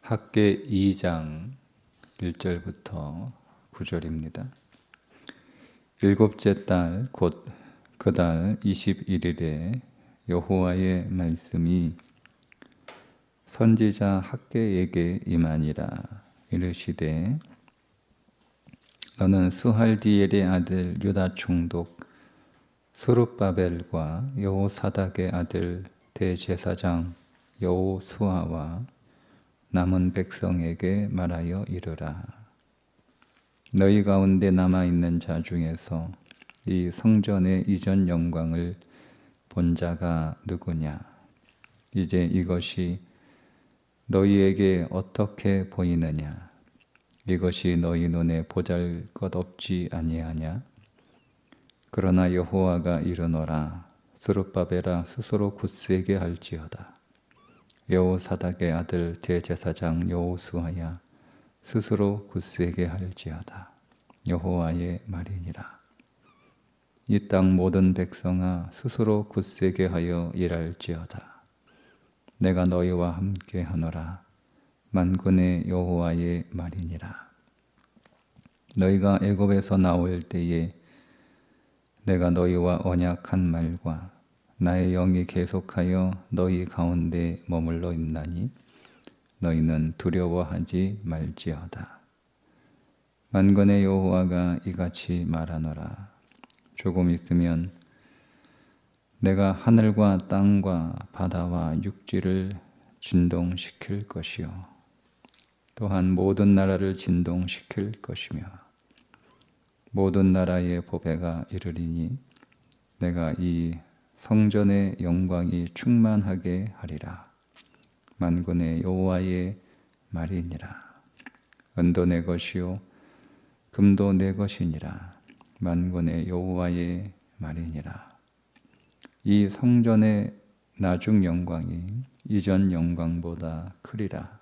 학계 2장 1절부터 9절입니다. 일곱째 달 곧 그 달 21일에 여호와의 말씀이 선지자 학계에게 임하니라. 이르시되 너는 스할디엘의 아들 유다 총독 스룹바벨과 여호사닥의 아들 대제사장 여호수아와 남은 백성에게 말하여 이르라. 너희 가운데 남아있는 자 중에서 이 성전의 이전 영광을 본 자가 누구냐? 이제 이것이 너희에게 어떻게 보이느냐? 이것이 너희 눈에 보잘것없지 아니하냐? 그러나 여호와가 이르노라. 스룹바벨아 스스로 굳세게 할지어다. 여호사닥의 아들 대제사장 여호수아야 스스로 굳세게 할지어다. 여호와의 말이니라. 이 땅 모든 백성아 스스로 굳세게 하여 일할지어다. 내가 너희와 함께 하노라. 만군의 여호와의 말이니라. 너희가 애굽에서 나올 때에 내가 너희와 언약한 말과 나의 영이 계속하여 너희 가운데 머물러 있나니 너희는 두려워하지 말지어다. 만군의 여호와가 이같이 말하노라. 조금 있으면 내가 하늘과 땅과 바다와 육지를 진동시킬 것이요 또한 모든 나라를 진동시킬 것이며 모든 나라의 보배가 이르리니 내가 이 성전의 영광이 충만하게 하리라. 만군의 여호와의 말이니라. 은도 내 것이요 금도 내 것이니라. 만군의 여호와의 말이니라. 이 성전의 나중 영광이 이전 영광보다 크리라.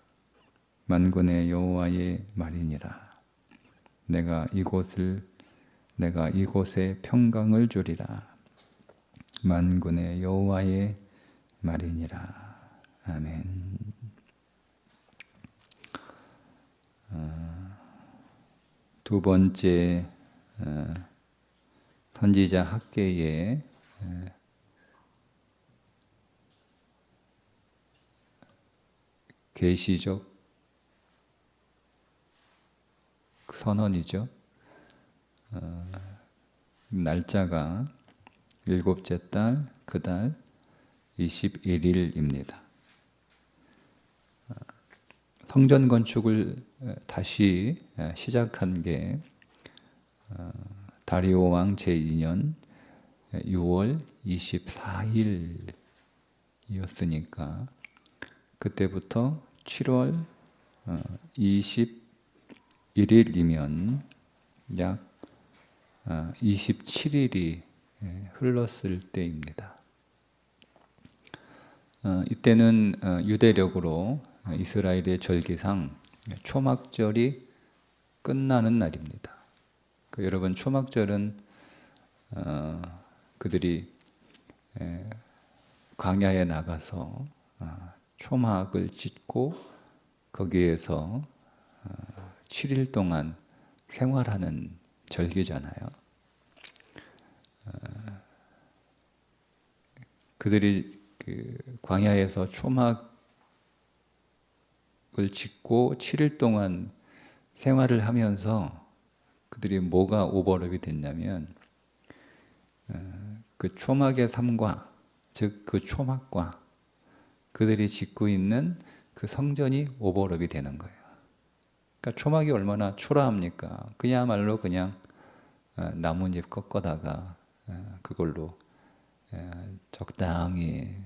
만군의 여호와의 말이니라. 내가 이곳에 평강을 주리라. 만군의 여호와의 말이니라. 아멘. 두 번째 선지자 학계의 계시적 선언이죠. 날짜가 일곱째 달 그 달 21일입니다. 성전 건축을 다시 시작한 게 다리오 왕 제2년 6월 24일이었으니까 그때부터 7월 21일이면 약 27일이 흘렀을 때입니다. 이때는 유대력으로 이스라엘의 절기상 초막절이 끝나는 날입니다. 여러분 초막절은 그들이 광야에 나가서 초막을 짓고 거기에서 7일 동안 생활하는 절기잖아요. 그들이 광야에서 초막을 짓고 7일 동안 생활을 하면서 그들이 뭐가 오버랩이 됐냐면 그 초막의 삶과 즉 그 초막과 그들이 짓고 있는 그 성전이 오버랩이 되는 거예요. 그러니까 초막이 얼마나 초라합니까? 그야말로 그냥 나뭇잎 꺾어다가 그걸로 적당히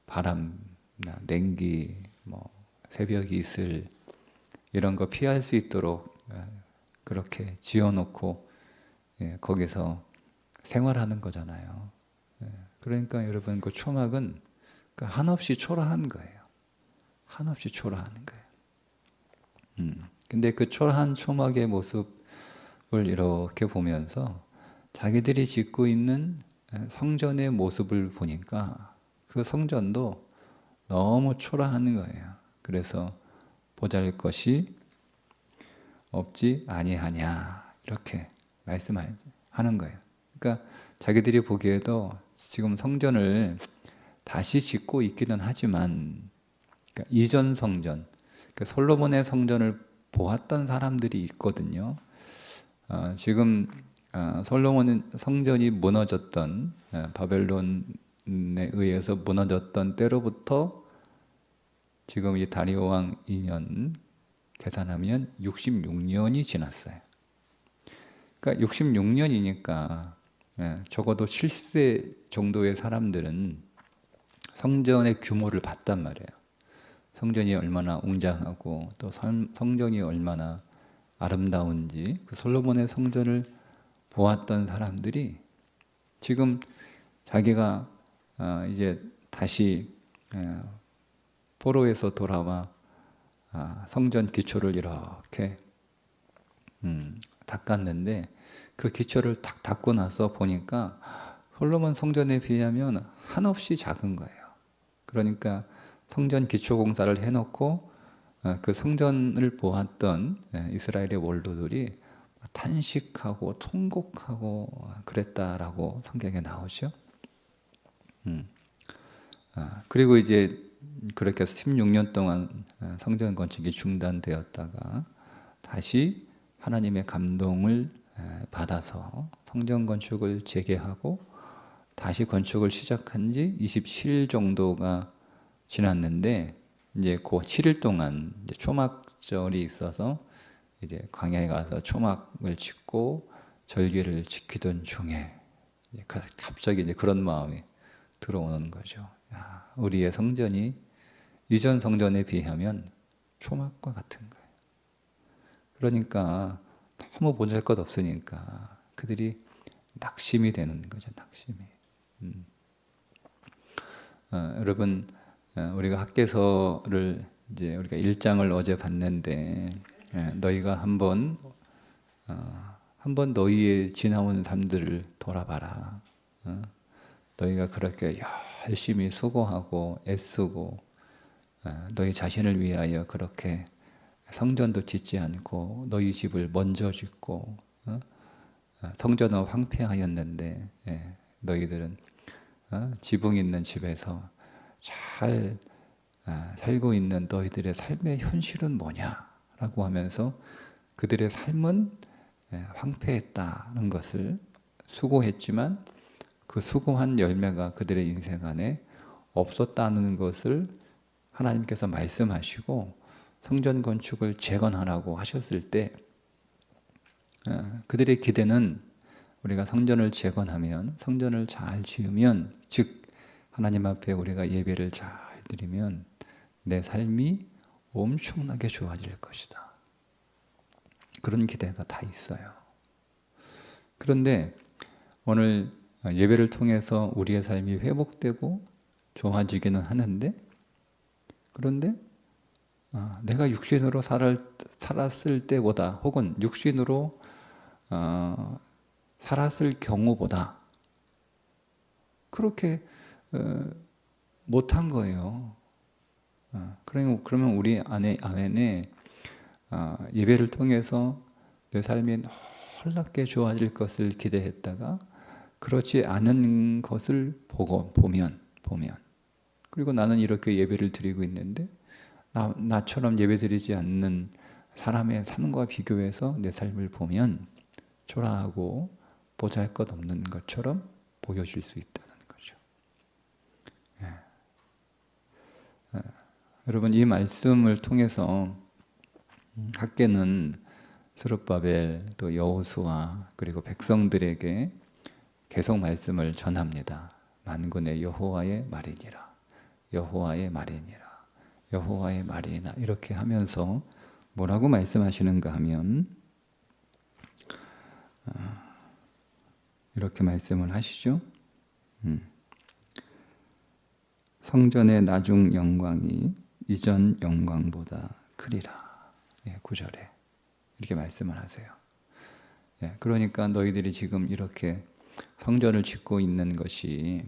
바람나 냉기, 새벽이 있을 이런 거 피할 수 있도록 그렇게 지어놓고 거기서 생활하는 거잖아요. 그러니까 여러분 그 초막은 한없이 초라한 거예요. 한없이 초라한 거예요. 근데 그 초라한 초막의 모습을 이렇게 보면서 자기들이 짓고 있는 성전의 모습을 보니까 그 성전도 너무 초라한 거예요. 그래서 보잘것이 없지 아니하냐 이렇게 말씀하는 거예요. 그러니까 자기들이 보기에도 지금 성전을 다시 짓고 있기는 하지만, 그러니까 이전 성전, 그러니까 솔로몬의 성전을 보았던 사람들이 있거든요. 지금 솔로몬 성전이 무너졌던, 바벨론에 의해서 무너졌던 때로부터 지금 이 다리오 왕 2년 계산하면 66년이 지났어요. 그러니까 66년이니까 적어도 7세 정도의 사람들은 성전의 규모를 봤단 말이에요. 성전이 얼마나 웅장하고 또 성전이 얼마나 아름다운지 그 솔로몬의 성전을 보았던 사람들이 지금 자기가 이제 다시 포로에서 돌아와 성전 기초를 이렇게 닦았는데, 그 기초를 딱 닦고 나서 보니까 솔로몬 성전에 비하면 한없이 작은 거예요. 그러니까 성전 기초 공사를 해놓고 그 성전을 보았던 이스라엘의 원로들이 탄식하고 통곡하고 그랬다라고 성경에 나오죠. 그리고 이제 그렇게 16년 동안 성전 건축이 중단되었다가 다시 하나님의 감동을 받아서 성전 건축을 재개하고 다시 건축을 시작한 지 27일 정도가 지났는데, 이제 그 7일 동안 이제 초막절이 있어서 이제 광야에 가서 초막을 짓고 절기를 지키던 중에 갑자기 이제 그런 마음이 들어오는 거죠. 야, 우리의 성전이 이전 성전에 비하면 초막과 같은 거예요. 그러니까 너무 보잘것 없으니까 그들이 낙심이 되는 거죠. 낙심이. 여러분, 우리가 학개서를 이제 우리가 1장을 어제 봤는데, 너희가 한번 너희의 지나온 삶들을 돌아봐라. 너희가 그렇게 열심히 수고하고 애쓰고 너희 자신을 위하여 그렇게 성전도 짓지 않고 너희 집을 먼저 짓고 성전은 황폐하였는데 너희들은 지붕 있는 집에서 잘 살고 있는 너희들의 삶의 현실은 뭐냐라고 하면서 그들의 삶은 황폐했다는 것을, 수고했지만 그 수고한 열매가 그들의 인생 안에 없었다는 것을 하나님께서 말씀하시고 성전 건축을 재건하라고 하셨을 때 그들의 기대는 우리가 성전을 재건하면, 성전을 잘 지으면, 즉 하나님 앞에 우리가 예배를 잘 드리면 내 삶이 엄청나게 좋아질 것이다. 그런 기대가 다 있어요. 그런데 오늘 예배를 통해서 우리의 삶이 회복되고 좋아지기는 하는데, 그런데 내가 육신으로 살았을 때보다, 혹은 육신으로 살았을 경우보다 그렇게 못한 거예요. 그러면 우리 안에 예배를 통해서 내 삶이 놀랍게 좋아질 것을 기대했다가 그렇지 않은 것을 보면, 그리고 나는 이렇게 예배를 드리고 있는데 나처럼 예배드리지 않는 사람의 삶과 비교해서 내 삶을 보면 초라하고 보잘것없는 것처럼 보여질 수 있다는 거죠. 여러분, 이 말씀을 통해서 학개는 스룹바벨 또 여호수아 그리고 백성들에게 계속 말씀을 전합니다. 만군의 여호와의 말이니라, 여호와의 말이니라, 여호와의 말이나, 이렇게 하면서 뭐라고 말씀하시는가 하면 이렇게 말씀을 하시죠. 성전의 나중 영광이 이전 영광보다 크리라. 9절에 이렇게 말씀을 하세요. 그러니까 너희들이 지금 이렇게 성전을 짓고 있는 것이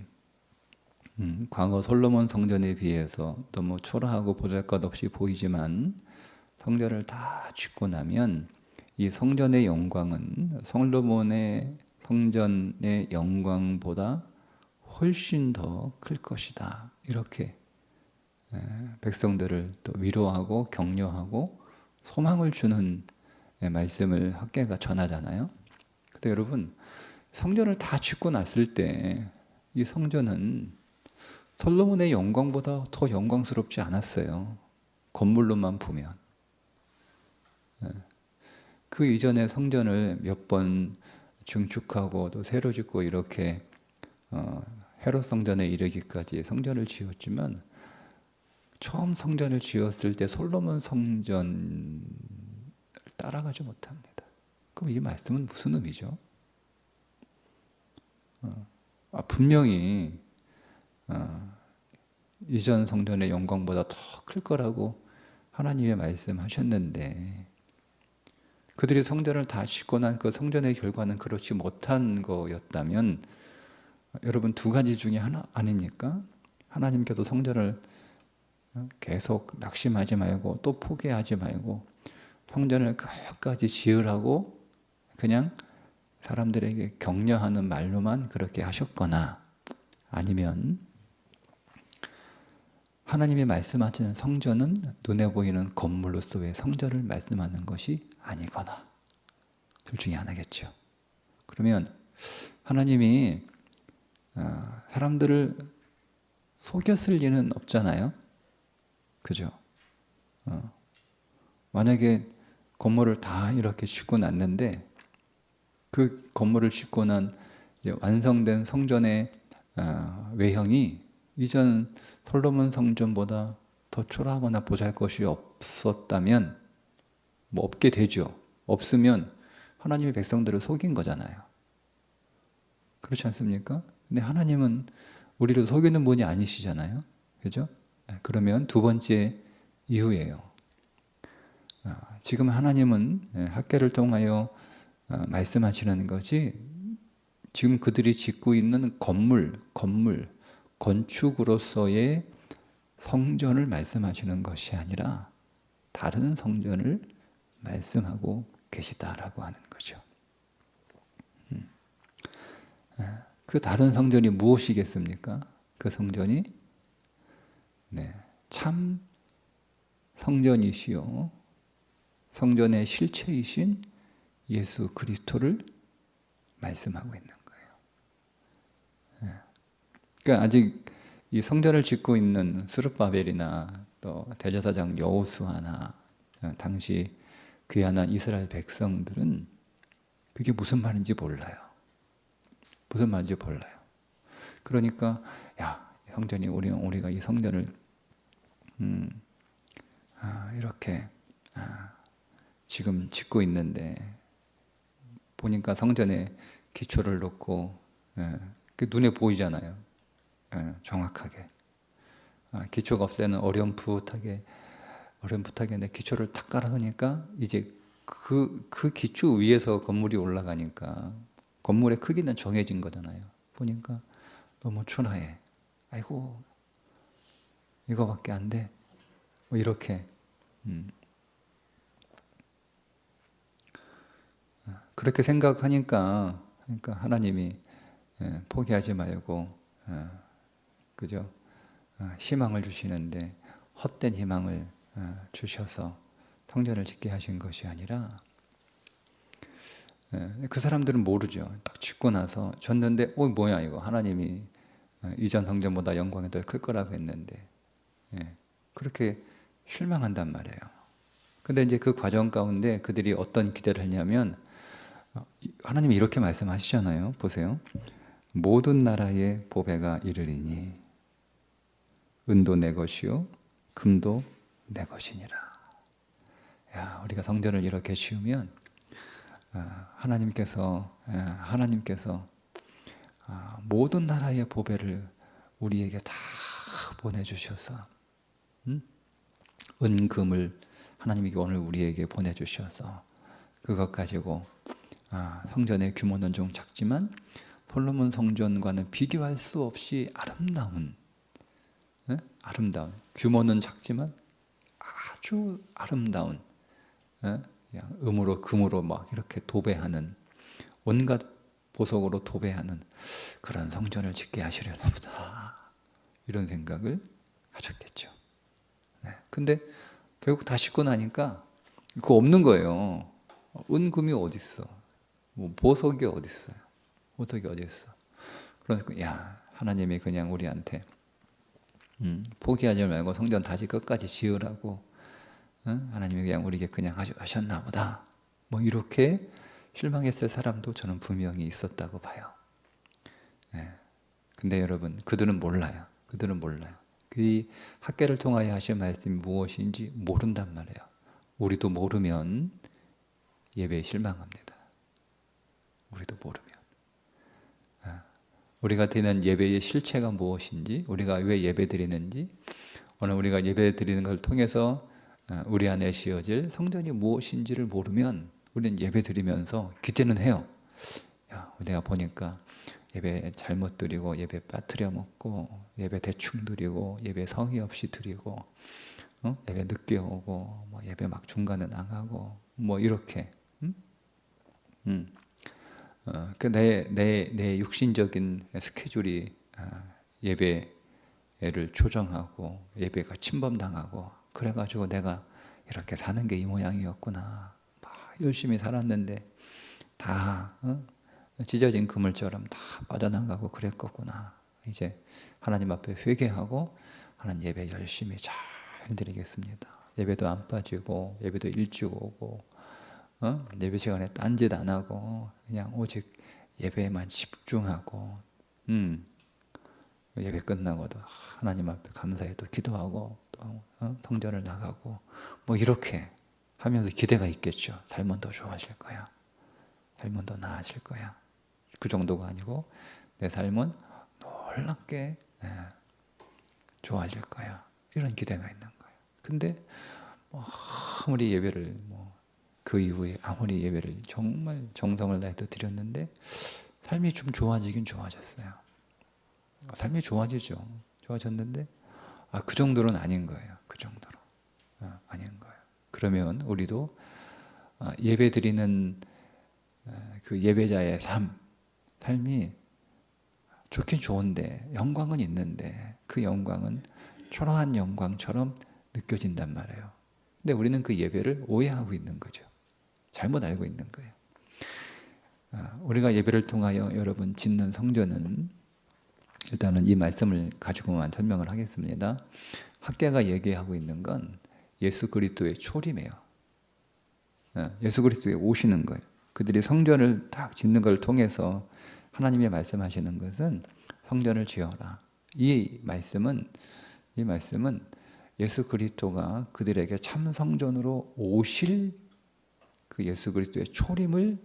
과거 솔로몬 성전에 비해서 너무 초라하고 보잘것없이 보이지만 성전을 다 짓고 나면 이 성전의 영광은 솔로몬의 성전의 영광보다 훨씬 더 클 것이다. 이렇게 백성들을 또 위로하고 격려하고 소망을 주는 말씀을 학계가 전하잖아요. 근데 여러분, 성전을 다 짓고 났을 때 이 성전은 솔로몬의 영광보다 더 영광스럽지 않았어요. 건물로만 보면. 그 이전에 성전을 몇 번 증축하고 또 새로 짓고 이렇게 헤롯 성전에 이르기까지 성전을 지었지만 처음 성전을 지었을 때 솔로몬 성전을 따라가지 못합니다. 그럼 이 말씀은 무슨 의미죠? 분명히 이전 성전의 영광보다 더 클 거라고 하나님의 말씀하셨는데 그들이 성전을 다 짓고 난 그 성전의 결과는 그렇지 못한 거였다면 여러분 두 가지 중에 하나 아닙니까? 하나님께서 성전을 계속 낙심하지 말고 또 포기하지 말고 성전을 끝까지 지으라고 그냥 사람들에게 격려하는 말로만 그렇게 하셨거나 아니면 하나님이 말씀하시는 성전은 눈에 보이는 건물로서의 성전을 말씀하는 것이 아니거나 둘 중에 하나겠죠. 그러면 하나님이 사람들을 속였을 리는 없잖아요. 그죠? 만약에 건물을 다 이렇게 짓고 났는데 그 건물을 짓고 난 이제 완성된 성전의 외형이 이전 솔로몬 성전보다 더 초라하거나 보잘것이 없었다면 뭐 없게 되죠. 없으면 하나님의 백성들을 속인 거잖아요. 그렇지 않습니까? 근데 하나님은 우리를 속이는 분이 아니시잖아요. 그죠? 그러면 두 번째 이유예요. 지금 하나님은 학계를 통하여 말씀하시는 것이 지금 그들이 짓고 있는 건물, 건축으로서의 성전을 말씀하시는 것이 아니라 다른 성전을 말씀하고 계시다라고 하는 거죠. 그 다른 성전이 무엇이겠습니까? 그 성전이 참 성전이시요 성전의 실체이신 예수 그리스도를 말씀하고 있는 거예요. 그러니까 아직 이 성전을 짓고 있는 스룹바벨이나 또 대제사장 여호수아나 당시 귀환한 이스라엘 백성들은 그게 무슨 말인지 몰라요. 무슨 말인지 몰라요. 그러니까 야, 성전이 우리가 이 성전을 이렇게 지금 짓고 있는데 보니까 성전에 기초를 놓고 그 눈에 보이잖아요. 정확하게 기초가 없을 때는 어렴풋하게 내 기초를 탁 깔아놓으니까 이제 그 기초 위에서 건물이 올라가니까 건물의 크기는 정해진 거잖아요. 보니까 너무 초라해. 아이고 이거밖에 안 돼. 뭐 이렇게 그렇게 생각하니까 그러니까 하나님이 포기하지 말고 그죠? 희망을 주시는데 헛된 희망을 주셔서 성전을 짓게 하신 것이 아니라 그 사람들은 모르죠. 딱 짓고 나서 졌는데 뭐야 이거 하나님이 이전 성전보다 영광이 더 클 거라고 했는데 그렇게 실망한단 말이에요. 근데 이제 그 과정 가운데 그들이 어떤 기대를 했냐면 하나님이 이렇게 말씀하시잖아요. 보세요. 모든 나라의 보배가 이르리니 은도 내 것이요 금도 내 것이니라. 야, 우리가 성전을 이렇게 지으면 하나님께서 모든 나라의 보배를 우리에게 다 보내주셔서 은금을 하나님이 오늘 우리에게 보내주셔서 그것 가지고 성전의 규모는 좀 작지만 솔로몬 성전과는 비교할 수 없이 아름다운 아름다운, 규모는 작지만 아주 아름다운, 그냥 음으로 금으로 막 이렇게 도배하는, 온갖 보석으로 도배하는 그런 성전을 짓게 하시려나 보다, 이런 생각을 하셨겠죠. 근데 결국 다 짓고 나니까 그거 없는 거예요. 은금이 어디 있어? 뭐 보석이 어디 있어요? 보석이 어디 있어? 그러니까 야, 하나님이 그냥 우리한테 포기하지 말고 성전 다시 끝까지 지으라고, 하나님이 그냥 우리에게 그냥 하셨나 보다, 뭐 이렇게 실망했을 사람도 저는 분명히 있었다고 봐요. 근데 여러분, 그들은 몰라요. 그들은 몰라요. 그 학계를 통하여 하신 말씀이 무엇인지 모른단 말이에요. 우리도 모르면 예배에 실망합니다. 우리도 모르면. 우리가 드리는 예배의 실체가 무엇인지, 우리가 왜 예배 드리는지, 오늘 우리가 예배 드리는 걸 통해서 우리 안에 씌어질 성전이 무엇인지를 모르면 우리는 예배 드리면서 기대는 해요. 야, 내가 보니까 예배 잘못 드리고, 예배 빠뜨려 먹고, 예배 대충 드리고, 예배 성의 없이 드리고, 예배 늦게 오고, 뭐 예배 막 중간에 나가고, 뭐 이렇게. 내 육신적인 스케줄이 예배를 조정하고, 예배가 침범당하고, 그래가지고 내가 이렇게 사는 게 이 모양이었구나. 막 열심히 살았는데 다 찢어진 그물처럼 다 빠져나가고 그랬겠구나. 이제 하나님 앞에 회개하고, 하나님 예배 열심히 잘 드리겠습니다. 예배도 안 빠지고, 예배도 일찍 오고, 예배 시간에 딴짓 안 하고, 그냥 오직 예배에만 집중하고, 예배 끝나고도 하나님 앞에 감사해 또 기도하고, 또 성전을 나가고, 뭐 이렇게 하면서 기대가 있겠죠. 삶은 더 좋아질 거야. 삶은 더 나아질 거야. 그 정도가 아니고 내 삶은 놀랍게 좋아질 거야. 이런 기대가 있는 거예요. 근데 아무리 예배를 그 이후에 아무리 예배를 정말 정성을 다해서 드렸는데 삶이 좀 좋아지긴 좋아졌어요. 삶이 좋아지죠. 좋아졌는데 그 정도는 아닌 거예요. 그 정도로 아닌 거예요. 그러면 우리도 예배 드리는 그 예배자의 삶이 좋긴 좋은데, 영광은 있는데 그 영광은 초라한 영광처럼 느껴진단 말이에요. 근데 우리는 그 예배를 오해하고 있는 거죠. 잘못 알고 있는 거예요. 우리가 예배를 통하여 여러분 짓는 성전은, 일단은 이 말씀을 가지고만 설명을 하겠습니다. 학계가 얘기하고 있는 건 예수 그리스도의 초림이에요. 예수 그리스도에 오시는 거예요. 그들이 성전을 딱 짓는 걸 통해서 하나님이 말씀하시는 것은 성전을 지어라. 이 말씀은 예수 그리스도가 그들에게 참 성전으로 오실 그 예수 그리스도의 초림을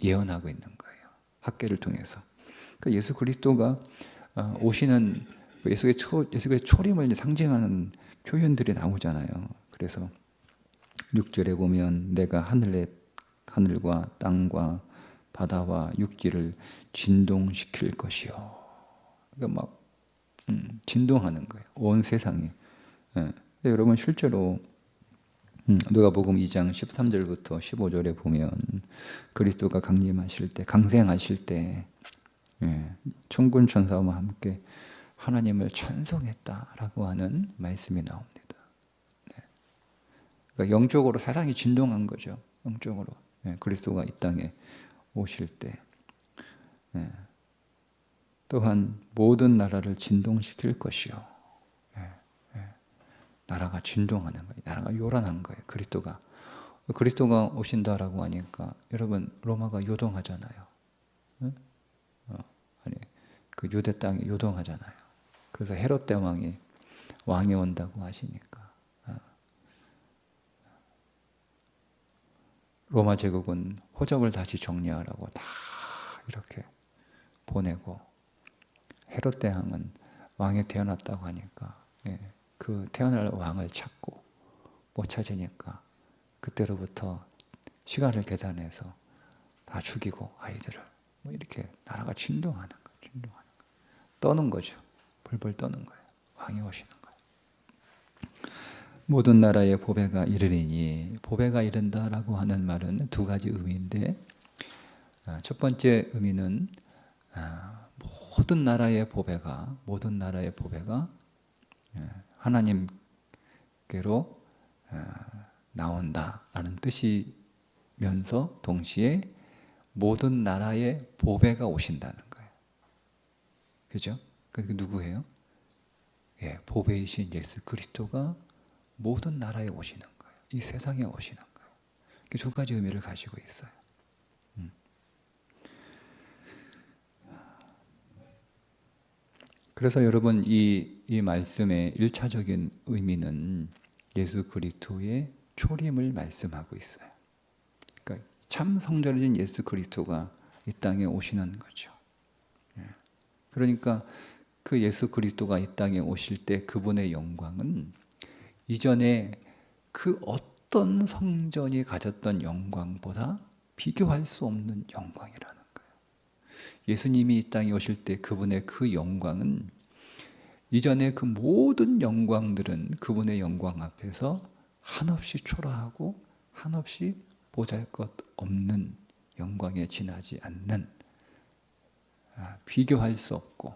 예언하고 있는 거예요. 학계를 통해서. 그러니까 예수 그리스도가 오시는 예수의 초림을 상징하는 표현들이 나오잖아요. 그래서 6절에 보면 내가 하늘과 땅과 바다와 육지를 진동시킬 것이요. 그러니까 막 진동하는 거예요. 온 세상이. 근데 여러분 실제로 누가복음 2장 13절부터 15절에 보면 그리스도가 강생하실 때 천군 천사와 함께 하나님을 찬송했다라고 하는 말씀이 나옵니다. 그러니까 영적으로 세상이 진동한 거죠. 영적으로 그리스도가 이 땅에 오실 때. 또한 모든 나라를 진동시킬 것이요. 나라가 진동하는 거예요. 나라가 요란한 거예요. 그리스도가 오신다라고 하니까 여러분 로마가 요동하잖아요. 아니 그 유대 땅이 요동하잖아요. 그래서 헤롯 대왕이 왕이 온다고 하시니까 로마 제국은 호적을 다시 정리하라고 다 이렇게 보내고, 헤롯 대왕은 왕이 태어났다고 하니까 그 태어날 왕을 찾고 못 찾으니까 그때로부터 시간을 계산해서 다 죽이고 아이들을, 뭐 이렇게 나라가 진동하는 거예요. 떠는 거죠. 벌벌 떠는 거예요. 왕이 오시는 거예요. 모든 나라의 보배가 이르리니, 보배가 이른다라고 하는 말은 두 가지 의미인데, 첫 번째 의미는 모든 나라의 보배가 하나님께로 나온다라는 뜻이면서 동시에 모든 나라의 보배가 오신다는 거예요. 그죠? 그게 누구예요? 예, 보배이신 예수 그리스도가 모든 나라에 오시는 거예요. 이 세상에 오시는 거예요. 두 가지 의미를 가지고 있어요. 그래서 여러분 이 말씀의 1차적인 의미는 예수 그리스도의 초림을 말씀하고 있어요. 그러니까 참 성전이신 예수 그리스도가 이 땅에 오시는 거죠. 그러니까 그 예수 그리스도가 이 땅에 오실 때 그분의 영광은 이전에 그 어떤 성전이 가졌던 영광보다 비교할 수 없는 영광이라는 거예요. 예수님이 이 땅에 오실 때 그분의 그 영광은 이전에 그 모든 영광들은 그분의 영광 앞에서 한없이 초라하고 한없이 보잘것없는 영광에 지나지 않는, 비교할 수 없고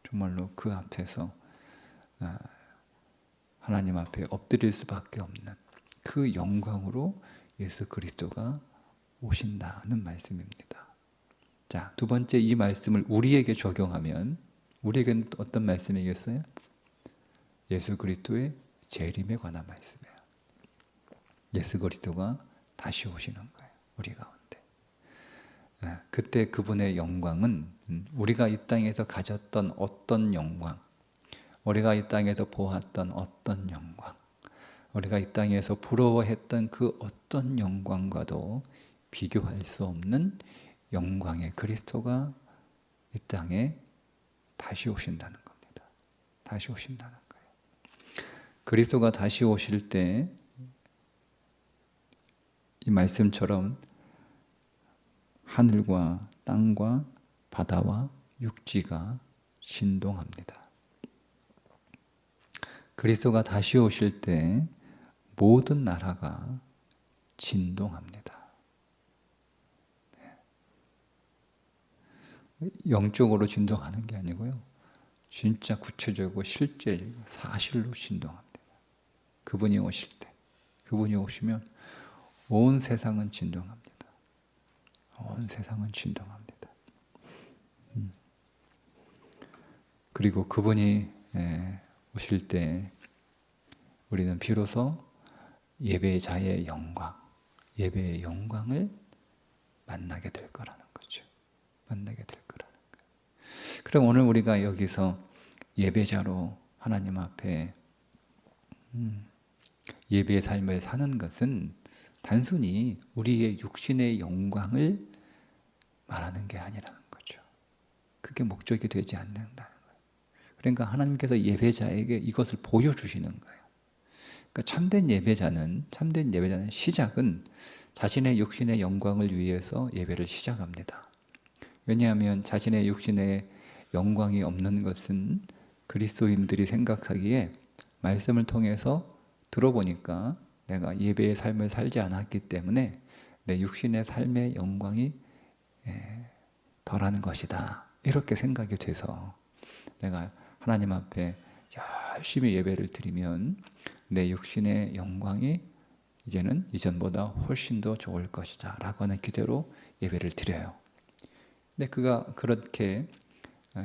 정말로 그 앞에서 하나님 앞에 엎드릴 수밖에 없는 그 영광으로 예수 그리스도가 오신다는 말씀입니다. 자, 두 번째 이 말씀을 우리에게 적용하면 우리에게는 어떤 말씀이겠어요? 예수 그리스도의 재림에 관한 말씀이에요. 예수 그리스도가 다시 오시는 거예요. 우리 가운데. 그때 그분의 영광은 우리가 이 땅에서 가졌던 어떤 영광, 우리가 이 땅에서 보았던 어떤 영광, 우리가 이 땅에서 부러워했던 그 어떤 영광과도 비교할 수 없는 영광의 그리스도가 이 땅에 다시 오신다는 겁니다. 다시 오신다는 거예요. 그리스도가 다시 오실 때 이 말씀처럼 하늘과 땅과 바다와 육지가 진동합니다. 그리스도가 다시 오실 때 모든 나라가 진동합니다. 영적으로 진동하는 게 아니고요. 진짜 구체적이고 실제 사실로 진동합니다. 그분이 오실 때, 그분이 오시면 온 세상은 진동합니다. 온 세상은 진동합니다. 그리고 그분이 오실 때 우리는 비로소 예배자의 영광, 예배의 영광을 만나게 될 거라는 거죠. 만나게 될 거라는 거예요. 그럼 오늘 우리가 여기서 예배자로 하나님 앞에 예배의 삶을 사는 것은 단순히 우리의 육신의 영광을 말하는 게 아니라는 거죠. 그게 목적이 되지 않는다는 거예요. 그러니까 하나님께서 예배자에게 이것을 보여주시는 거예요. 그러니까 참된 예배자는 시작은 자신의 육신의 영광을 위해서 예배를 시작합니다. 왜냐하면 자신의 육신의 영광이 없는 것은 그리스도인들이 생각하기에 말씀을 통해서 들어보니까 내가 예배의 삶을 살지 않았기 때문에 내 육신의 삶의 영광이 덜한 것이다. 이렇게 생각이 돼서 내가 하나님 앞에 열심히 예배를 드리면 내 육신의 영광이 이제는 이전보다 훨씬 더 좋을 것이다 라고 하는 기대로 예배를 드려요. 근데 그가 그렇게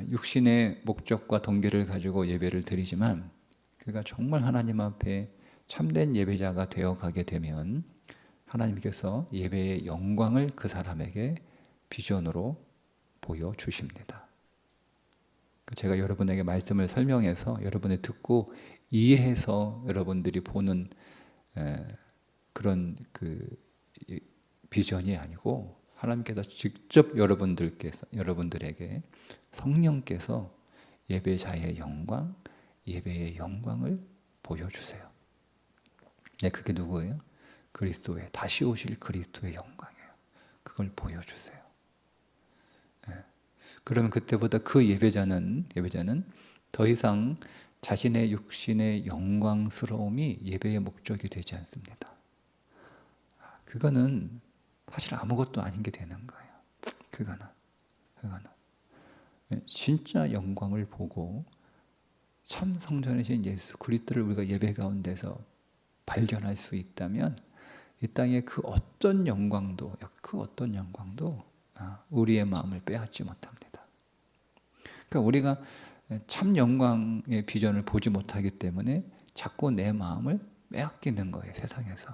육신의 목적과 동기를 가지고 예배를 드리지만 그가 정말 하나님 앞에 참된 예배자가 되어가게 되면 하나님께서 예배의 영광을 그 사람에게 비전으로 보여주십니다. 제가 여러분에게 말씀을 설명해서 여러분이 듣고 이해해서 여러분들이 보는 그런 그 비전이 아니고 하나님께서 직접 여러분들에게 성령께서 예배자의 영광, 예배의 영광을 보여주세요. 네, 그게 누구예요? 그리스도의, 다시 오실 그리스도의 영광이에요. 그걸 보여주세요. 네. 그러면 그때보다 그 예배자는 더 이상 자신의 육신의 영광스러움이 예배의 목적이 되지 않습니다. 그거는 사실 아무것도 아닌 게 되는 거예요. 그거는 진짜 영광을 보고 참 성전이신 예수 그리스도를 우리가 예배 가운데서 발견할 수 있다면 이 땅의 그 어떤 영광도 우리의 마음을 빼앗지 못합니다. 그러니까 우리가 참 영광의 비전을 보지 못하기 때문에 자꾸 내 마음을 빼앗기는 거예요, 세상에서.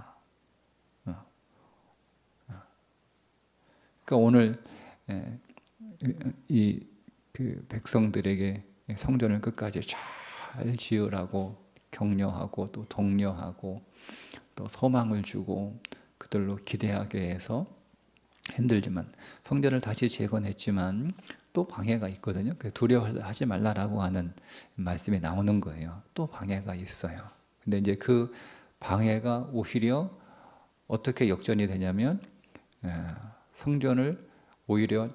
그러니까 오늘 그 백성들에게 성전을 끝까지 잘 지으라고 격려하고 또 독려하고 또 소망을 주고 그들로 기대하게 해서 힘들지만 성전을 다시 재건했지만 또 방해가 있거든요. 두려워하지 말라라고 하는 말씀이 나오는 거예요. 또 방해가 있어요. 근데 이제 그 방해가 오히려 어떻게 역전이 되냐면 성전을 오히려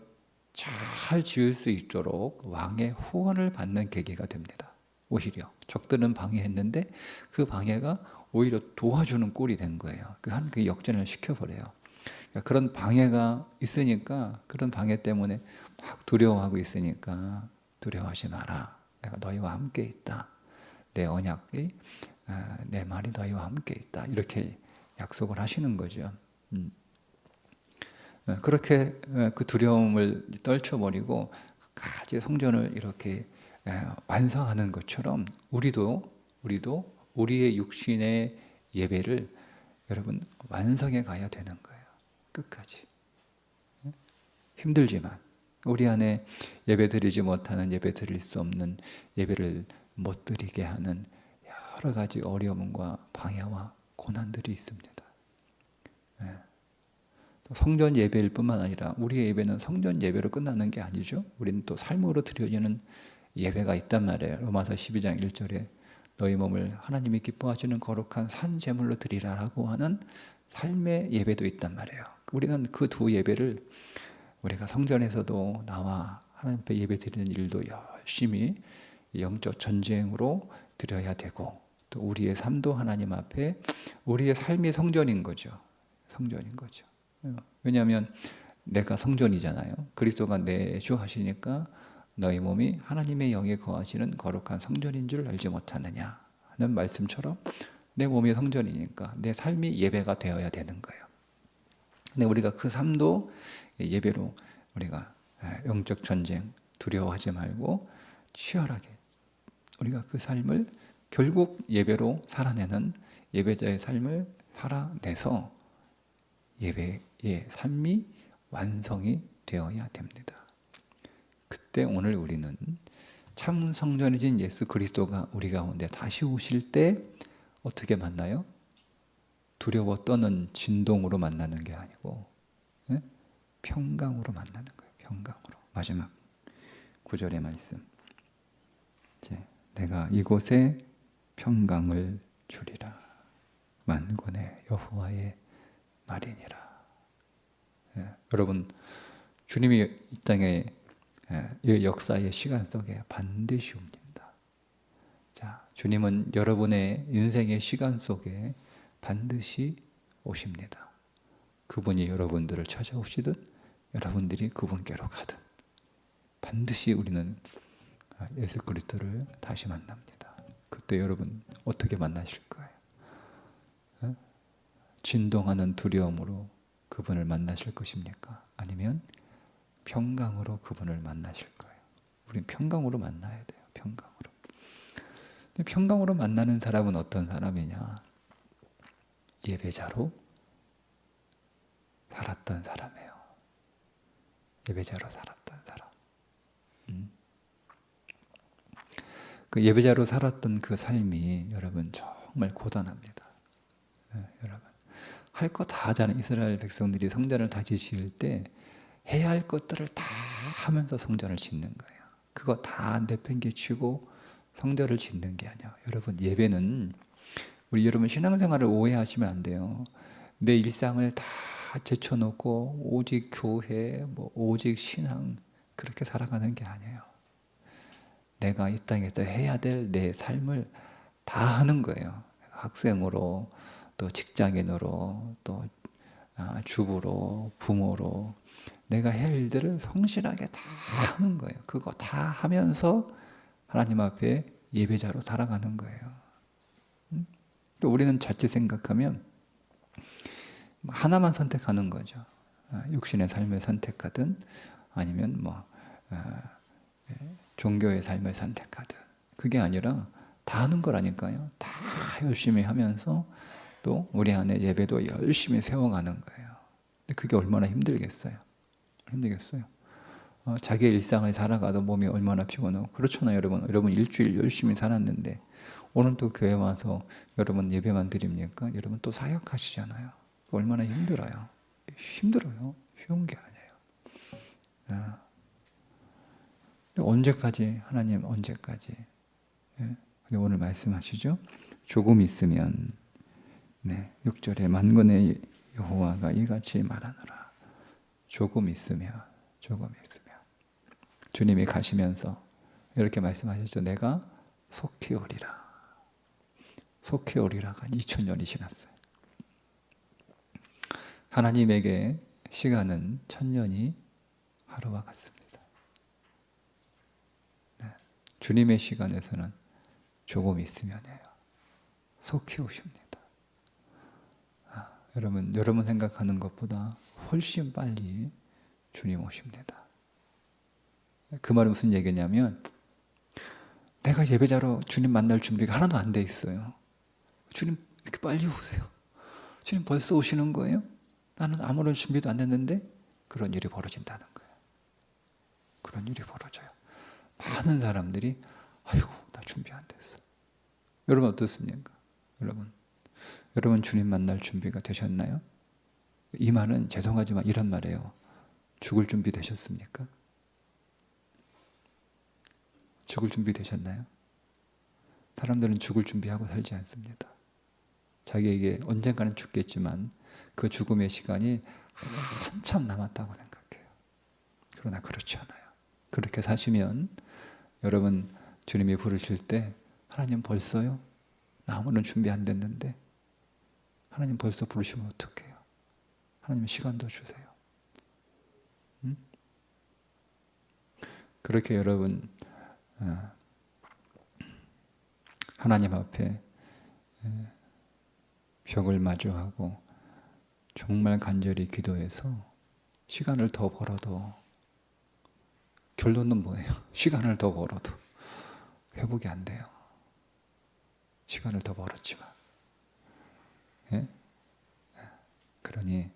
잘 지을 수 있도록 왕의 후원을 받는 계기가 됩니다. 오히려 적들은 방해했는데 그 방해가 오히려 도와주는 꼴이 된 거예요. 그 역전을 시켜버려요. 그러니까 그런 방해가 있으니까 그런 방해 때문에 막 두려워하고 있으니까 두려워하지 마라. 내가 너희와 함께 있다. 내 언약이 내 말이 너희와 함께 있다. 이렇게 약속을 하시는 거죠. 그렇게 그 두려움을 떨쳐버리고 끝까지 성전을 이렇게 완성하는 것처럼 우리도 우리의 육신의 예배를 여러분 완성해 가야 되는 거예요. 끝까지. 힘들지만 우리 안에 예배 드리지 못하는, 예배 드릴 수 없는, 예배를 못 드리게 하는 여러 가지 어려움과 방해와 고난들이 있습니다. 성전 예배일 뿐만 아니라 우리의 예배는 성전 예배로 끝나는 게 아니죠. 우리는 또 삶으로 드려지는 예배가 있단 말이에요. 로마서 12장 1절에 너희 몸을 하나님이 기뻐하시는 거룩한 산 제물로 드리라라고 하는 삶의 예배도 있단 말이에요. 우리는 그 두 예배를 우리가 성전에서도 나와 하나님 앞에 예배 드리는 일도 열심히 영적 전쟁으로 드려야 되고 또 우리의 삶도 하나님 앞에 우리의 삶이 성전인 거죠. 성전인 거죠. 왜냐하면 내가 성전이잖아요. 그리스도가 내 주 하시니까 너희 몸이 하나님의 영에 거하시는 거룩한 성전인 줄 알지 못하느냐 하는 말씀처럼 내 몸이 성전이니까 내 삶이 예배가 되어야 되는 거예요. 근데 우리가 그 삶도 예배로 우리가 영적 전쟁 두려워하지 말고 치열하게 우리가 그 삶을 결국 예배로 살아내는 예배자의 삶을 살아내서 예배의 삶이 완성이 되어야 됩니다. 그때 오늘 우리는 참 성전이신 예수 그리스도가 우리 가운데 다시 오실 때 어떻게 만나요? 두려워 떠는 진동으로 만나는 게 아니고 평강으로 만나는 거예요. 평강으로. 마지막 9절의 말씀. 내가 이곳에 평강을 주리라. 만군의 여호와의 말이니라. 여러분, 주님이 이 땅에 이 역사의 시간 속에 반드시 옵니다. 자, 주님은 여러분의 인생의 시간 속에 반드시 오십니다. 그분이 여러분들을 찾아오시든 여러분들이 그분께로 가든 반드시 우리는 예수 그리스도를 다시 만납니다. 그때 여러분 어떻게 만나실 거예요? 진동하는 두려움으로 그분을 만나실 것입니까? 아니면 평강으로 그분을 만나실 거예요? 우리는 평강으로 만나야 돼요. 평강으로. 근데 평강으로 만나는 사람은 어떤 사람이냐? 예배자로 살았던 사람이에요. 예배자로 살았던 사람. 그 예배자로 살았던 그 삶이 여러분 정말 고단합니다. 여러분 할 거 다 하잖아요. 이스라엘 백성들이 성전을 다시 지을 때 해야 할 것들을 다 하면서 성전을 짓는 거예요. 그거 다 내팽개치고 성전을 짓는 게 아니야. 여러분 예배는 우리 여러분 신앙생활을 오해하시면 안 돼요. 내 일상을 다 제쳐놓고 오직 교회, 오직 신앙 그렇게 살아가는 게 아니에요. 내가 이 땅에서 해야 될 내 삶을 다 하는 거예요. 학생으로, 또 직장인으로, 또 주부로, 부모로 내가 할 일들을 성실하게 다 하는 거예요. 그거 다 하면서 하나님 앞에 예배자로 살아가는 거예요. 또 우리는 자칫 생각하면 하나만 선택하는 거죠. 육신의 삶을 선택하든 아니면 종교의 삶을 선택하든, 그게 아니라 다 하는 거라니까요. 다 열심히 하면서 또 우리 안에 예배도 열심히 세워가는 거예요. 근데 그게 얼마나 힘들겠어요. 자기의 일상을 살아가도 몸이 얼마나 피곤하고 그렇잖아요. 여러분 일주일 열심히 살았는데 오늘 또 교회 와서 여러분 예배만 드립니까? 여러분 또 사역하시잖아요. 얼마나 힘들어요. 쉬운 게 아니에요. 언제까지, 하나님 언제까지? 근데 오늘 말씀하시죠. 조금 있으면, 6절에 만군의 여호와가 이같이 말하노라. 조금 있으면. 주님이 가시면서 이렇게 말씀하셨죠. 내가 속히 오리라. 속히 오리라가 2000년이 지났어요. 하나님에게 시간은 1000년이 하루와 같습니다. 주님의 시간에서는 조금 있으면해요. 속히 오십니다. 여러분 생각하는 것보다 훨씬 빨리 주님 오십니다. 그 말은 무슨 얘기냐면 내가 예배자로 주님 만날 준비가 하나도 안 돼 있어요. 주님 이렇게 빨리 오세요. 주님 벌써 오시는 거예요? 나는 아무런 준비도 안 됐는데 그런 일이 벌어진다는 거예요. 그런 일이 벌어져요. 많은 사람들이 아이고 나 준비 안 됐어. 여러분 어떻습니까? 여러분 주님 만날 준비가 되셨나요? 이 말은 죄송하지만 이런 말이에요. 죽을 준비 되셨습니까? 죽을 준비 되셨나요? 사람들은 죽을 준비하고 살지 않습니다. 자기에게 언젠가는 죽겠지만 그 죽음의 시간이 한참 남았다고 생각해요. 그러나 그렇지 않아요. 그렇게 사시면 여러분 주님이 부르실 때 하나님 벌써요? 나 아무런 준비 안 됐는데 하나님 벌써 부르시면 어떡해요? 하나님 시간도 주세요. 그렇게 여러분 하나님 앞에 벽을 마주하고 정말 간절히 기도해서 시간을 더 벌어도 결론은 뭐예요? 시간을 더 벌어도 회복이 안 돼요. 시간을 더 벌었지만. 그러니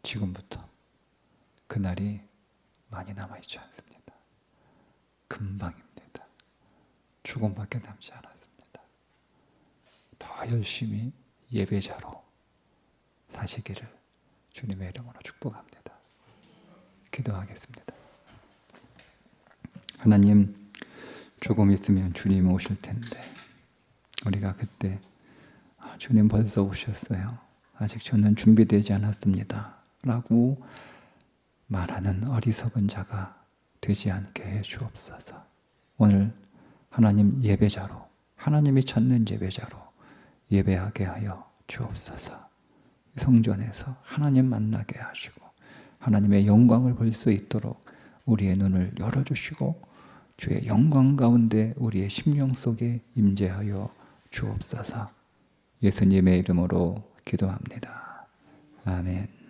지금부터 그날이 많이 남아있지 않습니다. 금방입니다. 조금밖에 남지 않았습니다. 더 열심히 예배자로 사시기를 주님의 이름으로 축복합니다. 기도하겠습니다. 하나님, 조금 있으면 주님 오실 텐데 우리가 그때 주님 벌써 오셨어요. 아직 저는 준비되지 않았습니다. 라고 말하는 어리석은 자가 되지 않게 해 주옵소서. 오늘 하나님 예배자로, 하나님이 찾는 예배자로 예배하게 하여 주옵소서. 성전에서 하나님 만나게 하시고 하나님의 영광을 볼 수 있도록 우리의 눈을 열어주시고 주의 영광 가운데 우리의 심령 속에 임재하여 주옵소서. 예수님의 이름으로 기도합니다. 아멘.